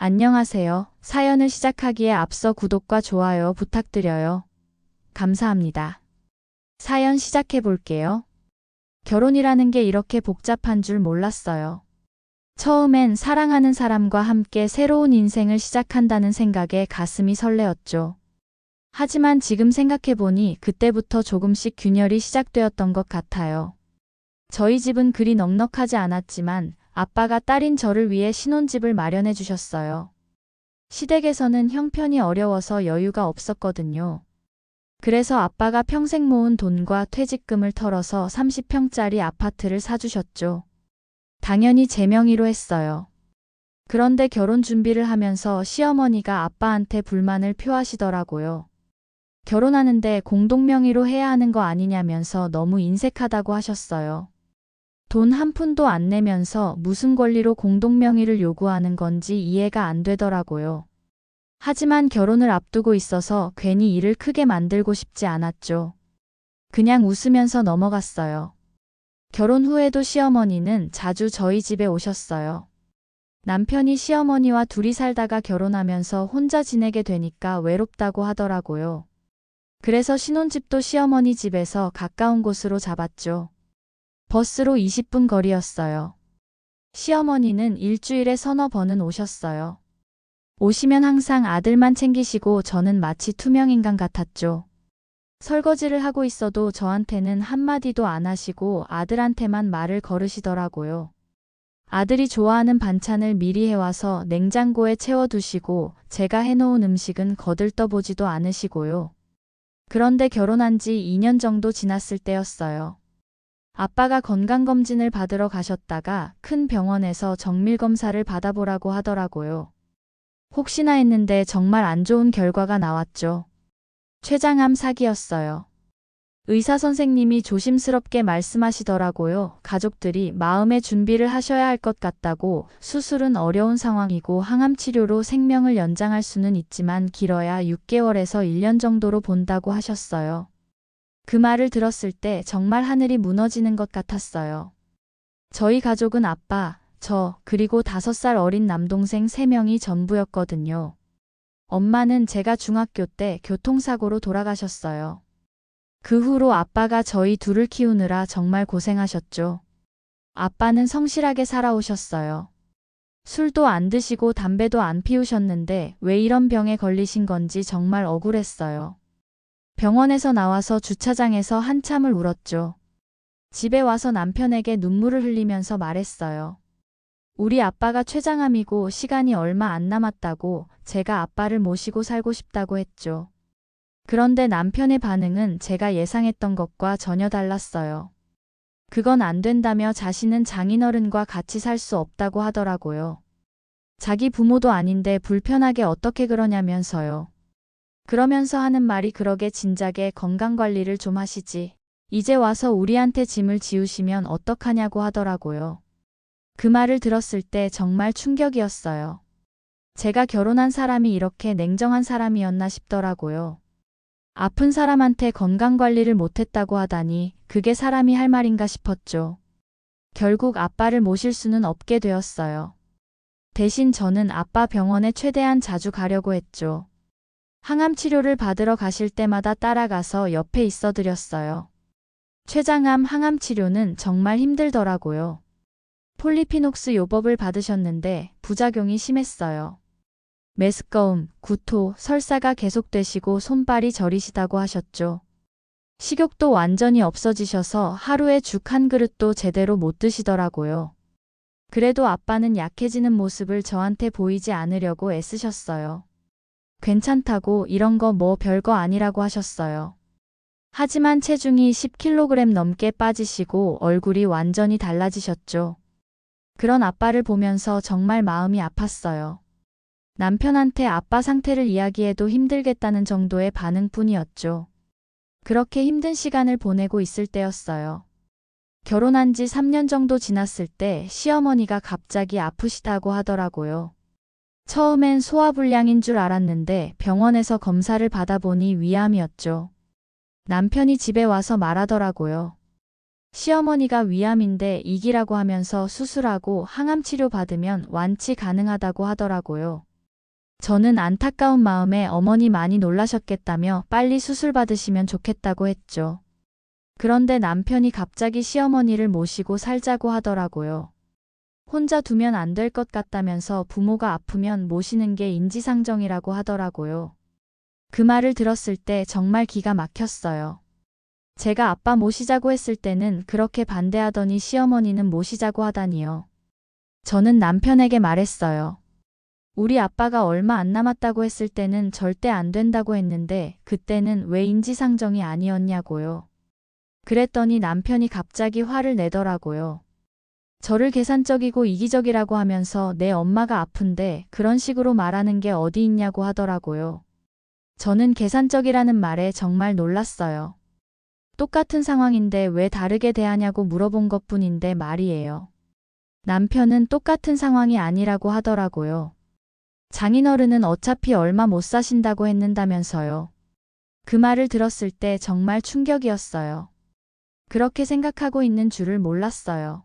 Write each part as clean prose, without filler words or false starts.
안녕하세요. 사연을 시작하기에 앞서 구독과 좋아요 부탁드려요. 감사합니다. 사연 시작해 볼게요. 결혼이라는 게 이렇게 복잡한 줄 몰랐어요. 처음엔 사랑하는 사람과 함께 새로운 인생을 시작한다는 생각에 가슴이 설레었죠. 하지만 지금 생각해 보니 그때부터 조금씩 균열이 시작되었던 것 같아요. 저희 집은 그리 넉넉하지 않았지만 아빠가 딸인 저를 위해 신혼집을 마련해 주셨어요. 시댁에서는 형편이 어려워서 여유가 없었거든요. 그래서 아빠가 평생 모은 돈과 퇴직금을 털어서 30평짜리 아파트를 사주셨죠. 당연히 제 명의로 했어요. 그런데 결혼 준비를 하면서 시어머니가 아빠한테 불만을 표하시더라고요. 결혼하는데 공동 명의로 해야 하는 거 아니냐면서 너무 인색하다고 하셨어요. 돈 한 푼도 안 내면서 무슨 권리로 공동 명의를 요구하는 건지 이해가 안 되더라고요. 하지만 결혼을 앞두고 있어서 괜히 일을 크게 만들고 싶지 않았죠. 그냥 웃으면서 넘어갔어요. 결혼 후에도 시어머니는 자주 저희 집에 오셨어요. 남편이 시어머니와 둘이 살다가 결혼하면서 혼자 지내게 되니까 외롭다고 하더라고요. 그래서 신혼집도 시어머니 집에서 가까운 곳으로 잡았죠. 버스로 20분 거리였어요. 시어머니는 일주일에 서너 번은 오셨어요. 오시면 항상 아들만 챙기시고 저는 마치 투명인간 같았죠. 설거지를 하고 있어도 저한테는 한마디도 안 하시고 아들한테만 말을 걸으시더라고요. 아들이 좋아하는 반찬을 미리 해와서 냉장고에 채워두시고 제가 해놓은 음식은 거들떠보지도 않으시고요. 그런데 결혼한 지 2년 정도 지났을 때였어요. 아빠가 건강검진을 받으러 가셨다가 큰 병원에서 정밀검사를 받아보라고 하더라고요. 혹시나 했는데 정말 안 좋은 결과가 나왔죠. 췌장암 사기였어요. 의사 선생님이 조심스럽게 말씀하시더라고요. 가족들이 마음의 준비를 하셔야 할 것 같다고. 수술은 어려운 상황이고 항암 치료로 생명을 연장할 수는 있지만 길어야 6개월에서 1년 정도로 본다고 하셨어요. 그 말을 들었을 때 정말 하늘이 무너지는 것 같았어요. 저희 가족은 아빠, 저, 그리고 5살 어린 남동생 3명이 전부였거든요. 엄마는 제가 중학교 때 교통사고로 돌아가셨어요. 그 후로 아빠가 저희 둘을 키우느라 정말 고생하셨죠. 아빠는 성실하게 살아오셨어요. 술도 안 드시고 담배도 안 피우셨는데 왜 이런 병에 걸리신 건지 정말 억울했어요. 병원에서 나와서 주차장에서 한참을 울었죠. 집에 와서 남편에게 눈물을 흘리면서 말했어요. 우리 아빠가 췌장암이고 시간이 얼마 안 남았다고. 제가 아빠를 모시고 살고 싶다고 했죠. 그런데 남편의 반응은 제가 예상했던 것과 전혀 달랐어요. 그건 안 된다며 자신은 장인어른과 같이 살 수 없다고 하더라고요. 자기 부모도 아닌데 불편하게 어떻게 그러냐면서요. 그러면서 하는 말이 그러게 진작에 건강관리를 좀 하시지. 이제 와서 우리한테 짐을 지우시면 어떡하냐고 하더라고요. 그 말을 들었을 때 정말 충격이었어요. 제가 결혼한 사람이 이렇게 냉정한 사람이었나 싶더라고요. 아픈 사람한테 건강관리를 못했다고 하다니 그게 사람이 할 말인가 싶었죠. 결국 아빠를 모실 수는 없게 되었어요. 대신 저는 아빠 병원에 최대한 자주 가려고 했죠. 항암 치료를 받으러 가실 때마다 따라가서 옆에 있어 드렸어요. 췌장암 항암 치료는 정말 힘들더라고요. 폴리피녹스 요법을 받으셨는데 부작용이 심했어요. 메스꺼움, 구토, 설사가 계속되시고 손발이 저리시다고 하셨죠. 식욕도 완전히 없어지셔서 하루에 죽 한 그릇도 제대로 못 드시더라고요. 그래도 아빠는 약해지는 모습을 저한테 보이지 않으려고 애쓰셨어요. 괜찮다고, 이런 거 뭐 별거 아니라고 하셨어요. 하지만 체중이 10kg 넘게 빠지시고 얼굴이 완전히 달라지셨죠. 그런 아빠를 보면서 정말 마음이 아팠어요. 남편한테 아빠 상태를 이야기해도 힘들겠다는 정도의 반응뿐이었죠. 그렇게 힘든 시간을 보내고 있을 때였어요. 결혼한 지 3년 정도 지났을 때 시어머니가 갑자기 아프시다고 하더라고요. 처음엔 소화불량인 줄 알았는데 병원에서 검사를 받아보니 위암이었죠. 남편이 집에 와서 말하더라고요. 시어머니가 위암인데 이기라고 하면서 수술하고 항암 치료 받으면 완치 가능하다고 하더라고요. 저는 안타까운 마음에 어머니 많이 놀라셨겠다며 빨리 수술 받으시면 좋겠다고 했죠. 그런데 남편이 갑자기 시어머니를 모시고 살자고 하더라고요. 혼자 두면 안 될 것 같다면서 부모가 아프면 모시는 게 인지상정이라고 하더라고요. 그 말을 들었을 때 정말 기가 막혔어요. 제가 아빠 모시자고 했을 때는 그렇게 반대하더니 시어머니는 모시자고 하다니요. 저는 남편에게 말했어요. 우리 아빠가 얼마 안 남았다고 했을 때는 절대 안 된다고 했는데 그때는 왜 인지상정이 아니었냐고요. 그랬더니 남편이 갑자기 화를 내더라고요. 저를 계산적이고 이기적이라고 하면서 내 엄마가 아픈데 그런 식으로 말하는 게 어디 있냐고 하더라고요. 저는 계산적이라는 말에 정말 놀랐어요. 똑같은 상황인데 왜 다르게 대하냐고 물어본 것뿐인데 말이에요. 남편은 똑같은 상황이 아니라고 하더라고요. 장인어른은 어차피 얼마 못 사신다고 했는다면서요. 그 말을 들었을 때 정말 충격이었어요. 그렇게 생각하고 있는 줄을 몰랐어요.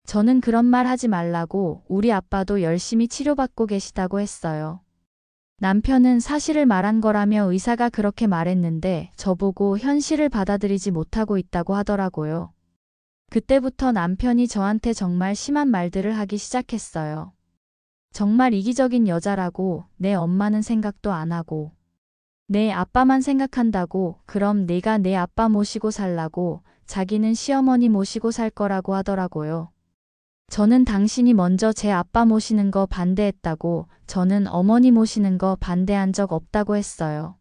저는 그런 말 하지 말라고 우리 아빠도 열심히 치료받고 계시다고 했어요. 남편은 사실을 말한 거라며 의사가 그렇게 말했는데 저보고 현실을 받아들이지 못하고 있다고 하더라고요. 그때부터 남편이 저한테 정말 심한 말들을 하기 시작했어요. 정말 이기적인 여자라고, 내 엄마는 생각도 안 하고, 내 아빠만 생각한다고, 그럼 내가 내 아빠 모시고 살라고, 자기는 시어머니 모시고 살 거라고 하더라고요. 저는 당신이 먼저 제 아빠 모시는 거 반대했다고, 저는 어머니 모시는 거 반대한 적 없다고 했어요.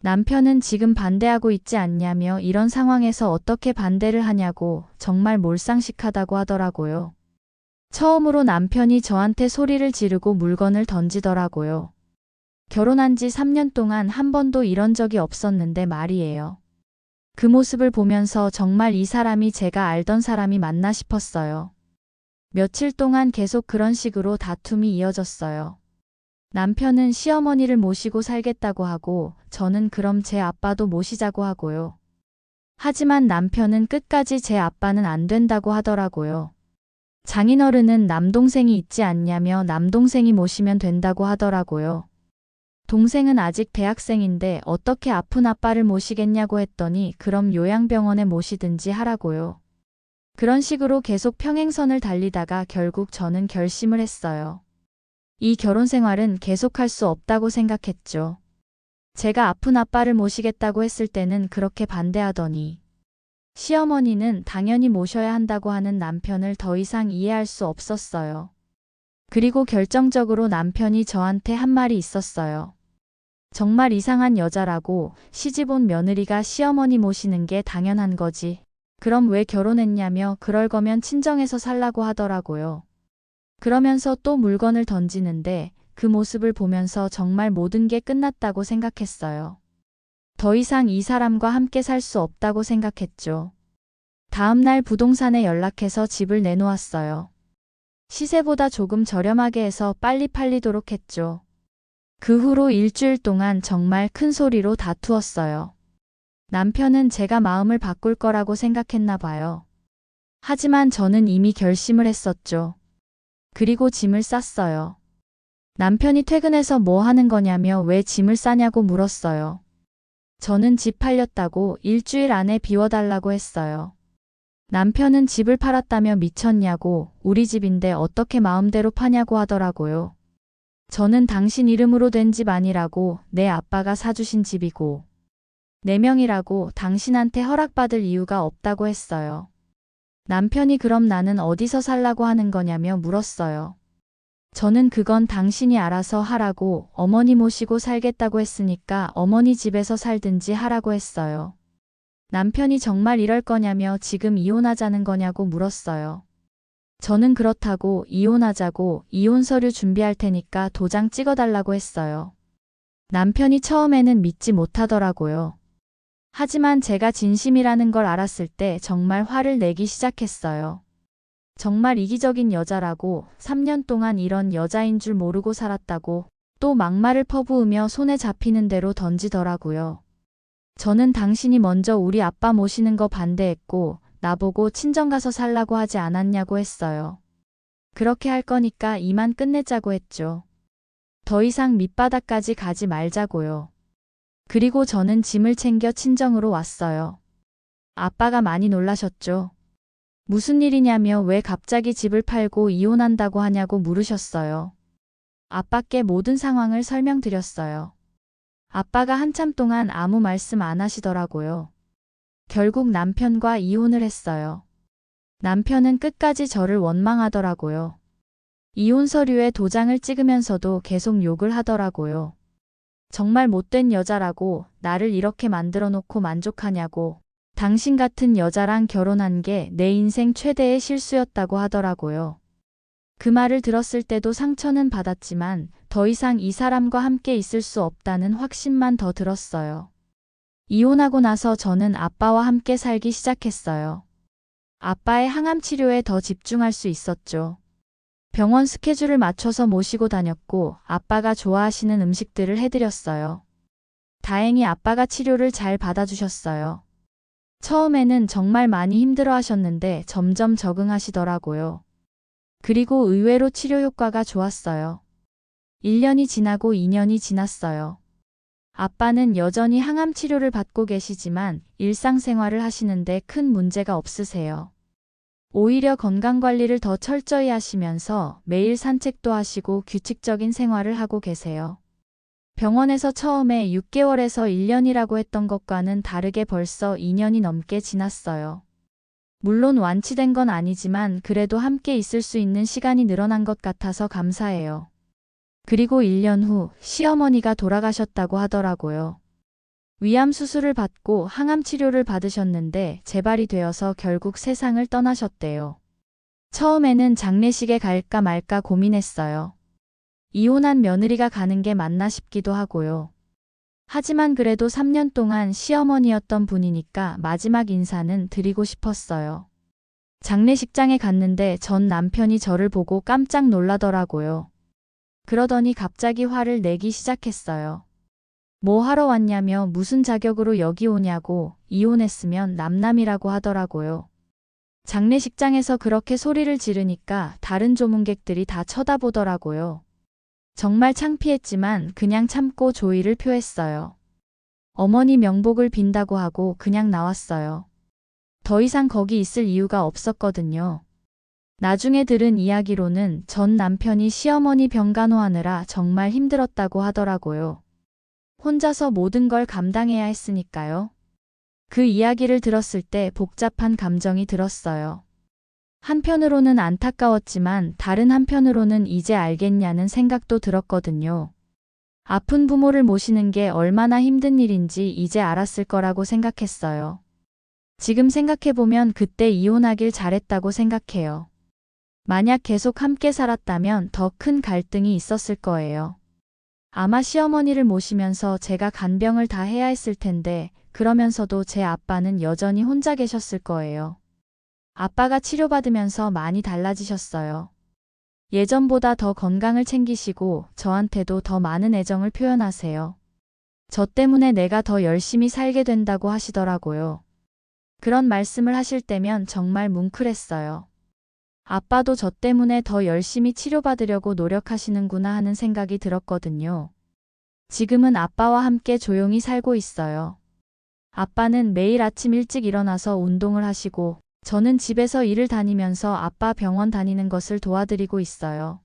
남편은 지금 반대하고 있지 않냐며 이런 상황에서 어떻게 반대를 하냐고 정말 몰상식하다고 하더라고요. 처음으로 남편이 저한테 소리를 지르고 물건을 던지더라고요. 결혼한 지 3년 동안 한 번도 이런 적이 없었는데 말이에요. 그 모습을 보면서 정말 이 사람이 제가 알던 사람이 맞나 싶었어요. 며칠 동안 계속 그런 식으로 다툼이 이어졌어요. 남편은 시어머니를 모시고 살겠다고 하고 저는 그럼 제 아빠도 모시자고 하고요. 하지만 남편은 끝까지 제 아빠는 안 된다고 하더라고요. 장인어른은 남동생이 있지 않냐며 남동생이 모시면 된다고 하더라고요. 동생은 아직 대학생인데 어떻게 아픈 아빠를 모시겠냐고 했더니 그럼 요양병원에 모시든지 하라고요. 그런 식으로 계속 평행선을 달리다가 결국 저는 결심을 했어요. 이 결혼 생활은 계속할 수 없다고 생각했죠. 제가 아픈 아빠를 모시겠다고 했을 때는 그렇게 반대하더니 시어머니는 당연히 모셔야 한다고 하는 남편을 더 이상 이해할 수 없었어요. 그리고 결정적으로 남편이 저한테 한 말이 있었어요. 정말 이상한 여자라고, 시집 온 며느리가 시어머니 모시는 게 당연한 거지. 그럼 왜 결혼했냐며 그럴 거면 친정에서 살라고 하더라고요. 그러면서 또 물건을 던지는데 그 모습을 보면서 정말 모든 게 끝났다고 생각했어요. 더 이상 이 사람과 함께 살 수 없다고 생각했죠. 다음 날 부동산에 연락해서 집을 내놓았어요. 시세보다 조금 저렴하게 해서 빨리 팔리도록 했죠. 그 후로 일주일 동안 정말 큰 소리로 다투었어요. 남편은 제가 마음을 바꿀 거라고 생각했나 봐요. 하지만 저는 이미 결심을 했었죠. 그리고 짐을 쌌어요. 남편이 퇴근해서 뭐 하는 거냐며 왜 짐을 싸냐고 물었어요. 저는 집 팔렸다고 일주일 안에 비워달라고 했어요. 남편은 집을 팔았다며 미쳤냐고, 우리 집인데 어떻게 마음대로 파냐고 하더라고요. 저는 당신 이름으로 된 집 아니라고, 내 아빠가 사주신 집이고 4명이라고 당신한테 허락받을 이유가 없다고 했어요. 남편이 그럼 나는 어디서 살라고 하는 거냐며 물었어요. 저는 그건 당신이 알아서 하라고, 어머니 모시고 살겠다고 했으니까 어머니 집에서 살든지 하라고 했어요. 남편이 정말 이럴 거냐며 지금 이혼하자는 거냐고 물었어요. 저는 그렇다고, 이혼하자고, 이혼 서류 준비할 테니까 도장 찍어달라고 했어요. 남편이 처음에는 믿지 못하더라고요. 하지만 제가 진심이라는 걸 알았을 때 정말 화를 내기 시작했어요. 정말 이기적인 여자라고, 3년 동안 이런 여자인 줄 모르고 살았다고 또 막말을 퍼부으며 손에 잡히는 대로 던지더라고요. 저는 당신이 먼저 우리 아빠 모시는 거 반대했고 나보고 친정 가서 살라고 하지 않았냐고 했어요. 그렇게 할 거니까 이만 끝내자고 했죠. 더 이상 밑바닥까지 가지 말자고요. 그리고 저는 짐을 챙겨 친정으로 왔어요. 아빠가 많이 놀라셨죠. 무슨 일이냐며 왜 갑자기 집을 팔고 이혼한다고 하냐고 물으셨어요. 아빠께 모든 상황을 설명드렸어요. 아빠가 한참 동안 아무 말씀 안 하시더라고요. 결국 남편과 이혼을 했어요. 남편은 끝까지 저를 원망하더라고요. 이혼 서류에 도장을 찍으면서도 계속 욕을 하더라고요. 정말 못된 여자라고, 나를 이렇게 만들어 놓고 만족하냐고, 당신 같은 여자랑 결혼한 게 내 인생 최대의 실수였다고 하더라고요. 그 말을 들었을 때도 상처는 받았지만 더 이상 이 사람과 함께 있을 수 없다는 확신만 더 들었어요. 이혼하고 나서 저는 아빠와 함께 살기 시작했어요. 아빠의 항암 치료에 더 집중할 수 있었죠. 병원 스케줄을 맞춰서 모시고 다녔고 아빠가 좋아하시는 음식들을 해드렸어요. 다행히 아빠가 치료를 잘 받아주셨어요. 처음에는 정말 많이 힘들어 하셨는데 점점 적응하시더라고요. 그리고 의외로 치료 효과가 좋았어요. 1년이 지나고 2년이 지났어요. 아빠는 여전히 항암 치료를 받고 계시지만 일상생활을 하시는데 큰 문제가 없으세요. 오히려 건강관리를 더 철저히 하시면서 매일 산책도 하시고 규칙적인 생활을 하고 계세요. 병원에서 처음에 6개월에서 1년이라고 했던 것과는 다르게 벌써 2년이 넘게 지났어요. 물론 완치된 건 아니지만 그래도 함께 있을 수 있는 시간이 늘어난 것 같아서 감사해요. 그리고 1년 후 시어머니가 돌아가셨다고 하더라고요. 위암 수술을 받고 항암 치료를 받으셨는데 재발이 되어서 결국 세상을 떠나셨대요. 처음에는 장례식에 갈까 말까 고민했어요. 이혼한 며느리가 가는 게 맞나 싶기도 하고요. 하지만 그래도 3년 동안 시어머니였던 분이니까 마지막 인사는 드리고 싶었어요. 장례식장에 갔는데 전 남편이 저를 보고 깜짝 놀라더라고요. 그러더니 갑자기 화를 내기 시작했어요. 뭐 하러 왔냐며 무슨 자격으로 여기 오냐고, 이혼했으면 남남이라고 하더라고요. 장례식장에서 그렇게 소리를 지르니까 다른 조문객들이 다 쳐다보더라고요. 정말 창피했지만 그냥 참고 조의를 표했어요. 어머니 명복을 빈다고 하고 그냥 나왔어요. 더 이상 거기 있을 이유가 없었거든요. 나중에 들은 이야기로는 전 남편이 시어머니 병간호하느라 정말 힘들었다고 하더라고요. 혼자서 모든 걸 감당해야 했으니까요. 그 이야기를 들었을 때 복잡한 감정이 들었어요. 한편으로는 안타까웠지만 다른 한편으로는 이제 알겠냐는 생각도 들었거든요. 아픈 부모를 모시는 게 얼마나 힘든 일인지 이제 알았을 거라고 생각했어요. 지금 생각해보면 그때 이혼하길 잘했다고 생각해요. 만약 계속 함께 살았다면 더 큰 갈등이 있었을 거예요. 아마 시어머니를 모시면서 제가 간병을 다 해야 했을 텐데 그러면서도 제 아빠는 여전히 혼자 계셨을 거예요. 아빠가 치료받으면서 많이 달라지셨어요. 예전보다 더 건강을 챙기시고 저한테도 더 많은 애정을 표현하세요. 저 때문에 내가 더 열심히 살게 된다고 하시더라고요. 그런 말씀을 하실 때면 정말 뭉클했어요. 아빠도 저 때문에 더 열심히 치료받으려고 노력하시는구나 하는 생각이 들었거든요. 지금은 아빠와 함께 조용히 살고 있어요. 아빠는 매일 아침 일찍 일어나서 운동을 하시고 저는 집에서 일을 다니면서 아빠 병원 다니는 것을 도와드리고 있어요.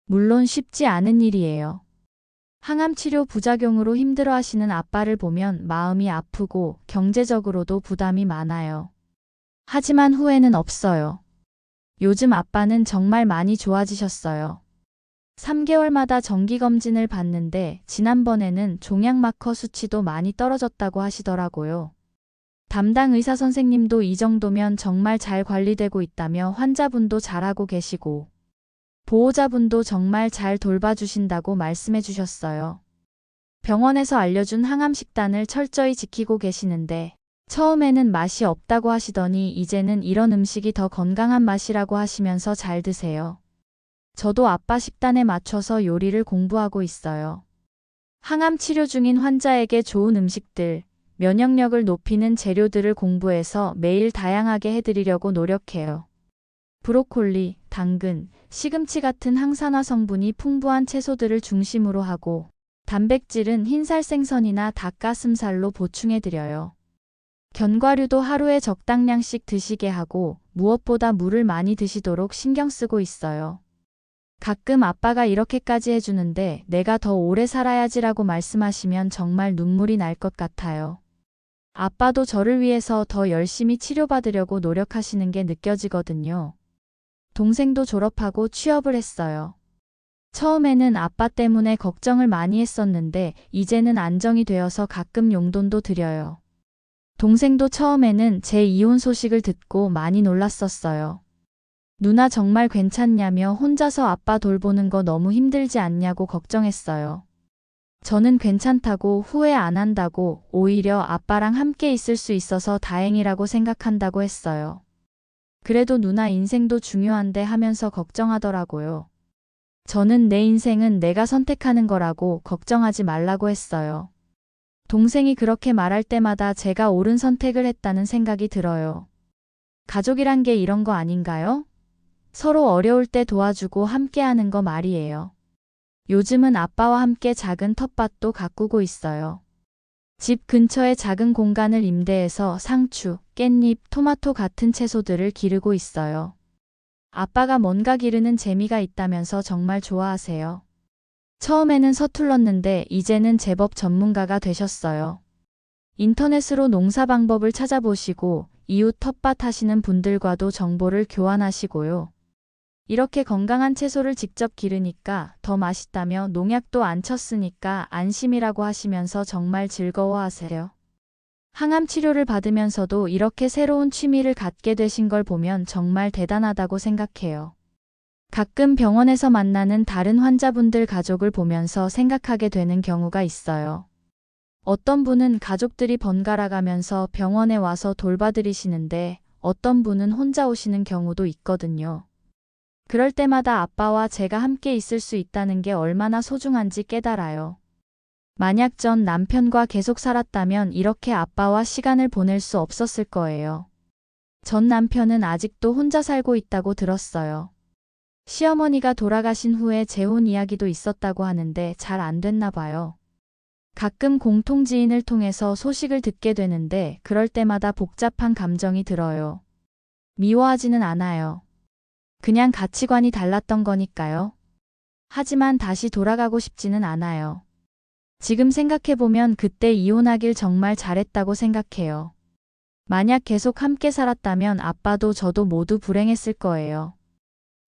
물론 쉽지 않은 일이에요. 항암 치료 부작용으로 힘들어하시는 아빠를 보면 마음이 아프고 경제적으로도 부담이 많아요. 하지만 후회는 없어요. 요즘 아빠는 정말 많이 좋아지셨어요. 3개월마다 정기검진을 받는데 지난번에는 종양 마커 수치도 많이 떨어졌다고 하시더라고요. 담당 의사 선생님도 이 정도면 정말 잘 관리되고 있다며 환자분도 잘하고 계시고 보호자분도 정말 잘 돌봐주신다고 말씀해 주셨어요. 병원에서 알려준 항암 식단을 철저히 지키고 계시는데 처음에는 맛이 없다고 하시더니 이제는 이런 음식이 더 건강한 맛이라고 하시면서 잘 드세요. 저도 아빠 식단에 맞춰서 요리를 공부하고 있어요. 항암 치료 중인 환자에게 좋은 음식들, 면역력을 높이는 재료들을 공부해서 매일 다양하게 해드리려고 노력해요. 브로콜리, 당근, 시금치 같은 항산화 성분이 풍부한 채소들을 중심으로 하고 단백질은 흰살 생선이나 닭가슴살로 보충해드려요. 견과류도 하루에 적당량씩 드시게 하고 무엇보다 물을 많이 드시도록 신경 쓰고 있어요. 가끔 아빠가 이렇게까지 해주는데 내가 더 오래 살아야지라고 말씀하시면 정말 눈물이 날 것 같아요. 아빠도 저를 위해서 더 열심히 치료받으려고 노력하시는 게 느껴지거든요. 동생도 졸업하고 취업을 했어요. 처음에는 아빠 때문에 걱정을 많이 했었는데 이제는 안정이 되어서 가끔 용돈도 드려요. 동생도 처음에는 제 이혼 소식을 듣고 많이 놀랐었어요. 누나 정말 괜찮냐며 혼자서 아빠 돌보는 거 너무 힘들지 않냐고 걱정했어요. 저는 괜찮다고 후회 안 한다고 오히려 아빠랑 함께 있을 수 있어서 다행이라고 생각한다고 했어요. 그래도 누나 인생도 중요한데 하면서 걱정하더라고요. 저는 내 인생은 내가 선택하는 거라고 걱정하지 말라고 했어요. 동생이 그렇게 말할 때마다 제가 옳은 선택을 했다는 생각이 들어요. 가족이란 게 이런 거 아닌가요? 서로 어려울 때 도와주고 함께하는 거 말이에요. 요즘은 아빠와 함께 작은 텃밭도 가꾸고 있어요. 집 근처에 작은 공간을 임대해서 상추, 깻잎, 토마토 같은 채소들을 기르고 있어요. 아빠가 뭔가 기르는 재미가 있다면서 정말 좋아하세요. 처음에는 서툴렀는데 이제는 제법 전문가가 되셨어요. 인터넷으로 농사 방법을 찾아보시고 이웃 텃밭 하시는 분들과도 정보를 교환하시고요. 이렇게 건강한 채소를 직접 기르니까 더 맛있다며 농약도 안 쳤으니까 안심이라고 하시면서 정말 즐거워하세요. 항암 치료를 받으면서도 이렇게 새로운 취미를 갖게 되신 걸 보면 정말 대단하다고 생각해요. 가끔 병원에서 만나는 다른 환자분들 가족을 보면서 생각하게 되는 경우가 있어요. 어떤 분은 가족들이 번갈아 가면서 병원에 와서 돌봐드리시는데 어떤 분은 혼자 오시는 경우도 있거든요. 그럴 때마다 아빠와 제가 함께 있을 수 있다는 게 얼마나 소중한지 깨달아요. 만약 전 남편과 계속 살았다면 이렇게 아빠와 시간을 보낼 수 없었을 거예요. 전 남편은 아직도 혼자 살고 있다고 들었어요. 시어머니가 돌아가신 후에 재혼 이야기도 있었다고 하는데 잘 안 됐나 봐요. 가끔 공통 지인을 통해서 소식을 듣게 되는데 그럴 때마다 복잡한 감정이 들어요. 미워하지는 않아요. 그냥 가치관이 달랐던 거니까요. 하지만 다시 돌아가고 싶지는 않아요. 지금 생각해보면 그때 이혼하길 정말 잘했다고 생각해요. 만약 계속 함께 살았다면 아빠도 저도 모두 불행했을 거예요.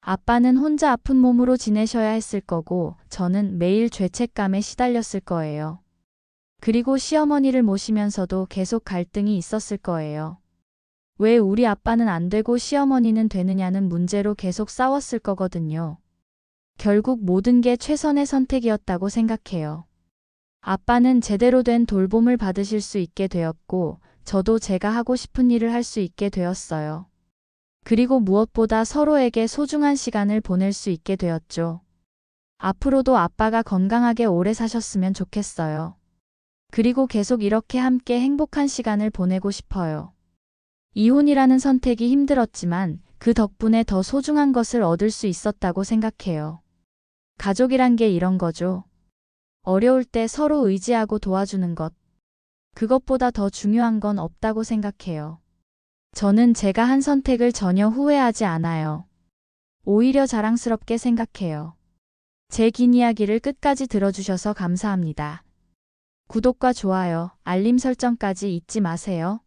아빠는 혼자 아픈 몸으로 지내셔야 했을 거고 저는 매일 죄책감에 시달렸을 거예요. 그리고 시어머니를 모시면서도 계속 갈등이 있었을 거예요. 왜 우리 아빠는 안 되고 시어머니는 되느냐는 문제로 계속 싸웠을 거거든요. 결국 모든 게 최선의 선택이었다고 생각해요. 아빠는 제대로 된 돌봄을 받으실 수 있게 되었고 저도 제가 하고 싶은 일을 할 수 있게 되었어요. 그리고 무엇보다 서로에게 소중한 시간을 보낼 수 있게 되었죠. 앞으로도 아빠가 건강하게 오래 사셨으면 좋겠어요. 그리고 계속 이렇게 함께 행복한 시간을 보내고 싶어요. 이혼이라는 선택이 힘들었지만 그 덕분에 더 소중한 것을 얻을 수 있었다고 생각해요. 가족이란 게 이런 거죠. 어려울 때 서로 의지하고 도와주는 것. 그것보다 더 중요한 건 없다고 생각해요. 저는 제가 한 선택을 전혀 후회하지 않아요. 오히려 자랑스럽게 생각해요. 제 긴 이야기를 끝까지 들어주셔서 감사합니다. 구독과 좋아요, 알림 설정까지 잊지 마세요.